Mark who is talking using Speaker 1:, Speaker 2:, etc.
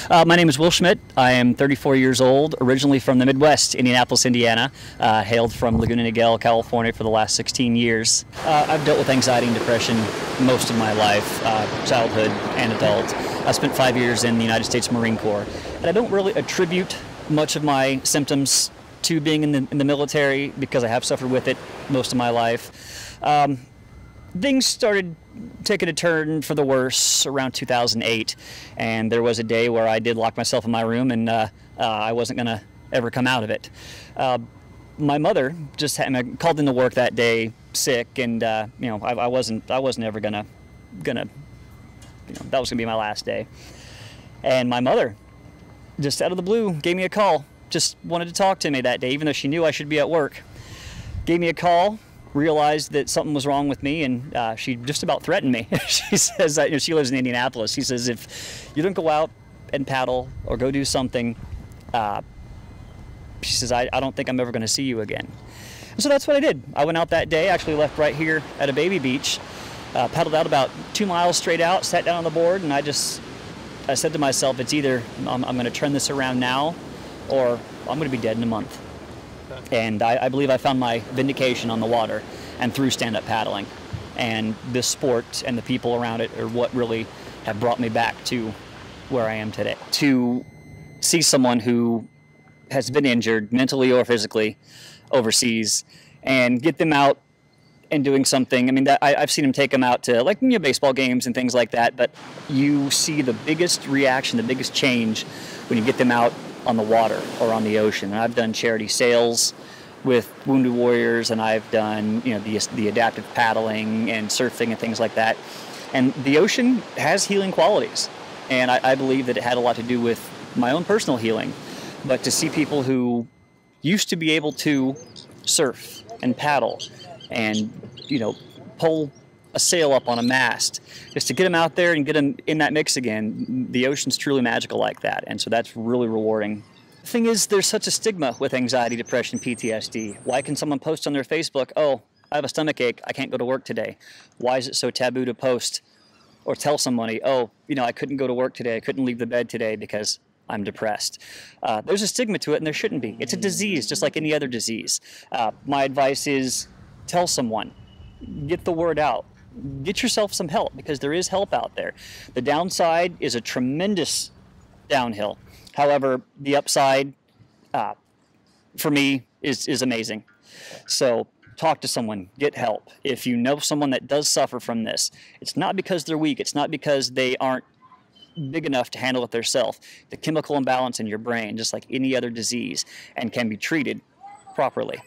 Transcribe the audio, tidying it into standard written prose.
Speaker 1: My name is Will Schmidt. I am 34 years old, originally from the Midwest, Indianapolis, Indiana. Hailed from Laguna Niguel, California for the last 16 years. I've dealt with anxiety and depression most of my life, childhood and adult. I spent 5 years in the United States Marine Corps, and I don't really attribute much of my symptoms to being in the military because I have suffered with it most of my life. Things started taking a turn for the worse around 2008, and there was a day where I did lock myself in my room, and I wasn't going to ever come out of it. My mother just called into work that day sick, and I wasn't ever gonna that was gonna be my last day. And my mother, just out of the blue, gave me a call. Just wanted to talk to me that day, even though she knew I should be at work. Gave me a call. Realized that something was wrong with me, and she just about threatened me. She says that, she lives in Indianapolis. She says, if you don't go out and paddle or go do something, she says, I don't think I'm ever going to see you again. And so that's what I did. I went out that day, actually left right here at a baby beach, paddled out about 2 miles straight out, sat down on the board, and I said to myself, it's either I'm going to turn this around now, or I'm going to be dead in a month. And I believe I found my vindication on the water and through stand-up paddling. And this sport and the people around it are what really have brought me back to where I am today. To see someone who has been injured, mentally or physically, overseas, and get them out and doing something. I mean, I've seen them take them out to baseball games and things like that, but you see the biggest reaction, the biggest change when you get them out on the water or on the ocean. And I've done charity sails with Wounded Warriors, and I've done the adaptive paddling and surfing and things like that. And the ocean has healing qualities, and I believe that it had a lot to do with my own personal healing. But to see people who used to be able to surf and paddle and pull a sail up on a mast, just to get them out there and get them in that mix again, the ocean's truly magical like that, and so that's really rewarding. The thing is, there's such a stigma with anxiety, depression, PTSD. Why can someone post on their Facebook, oh, I have a stomach ache, I can't go to work today? Why is it so taboo to post or tell somebody, oh, I couldn't go to work today, I couldn't leave the bed today because I'm depressed? There's a stigma to it, and there shouldn't be. It's a disease, just like any other disease. My advice is tell someone, get the word out. Get yourself some help, because there is help out there. The downside is a tremendous downhill. However, the upside, for me, is amazing. So talk to someone, get help. If you know someone that does suffer from this, it's not because they're weak. It's not because they aren't big enough to handle it themselves. The chemical imbalance in your brain, just like any other disease, and can be treated properly.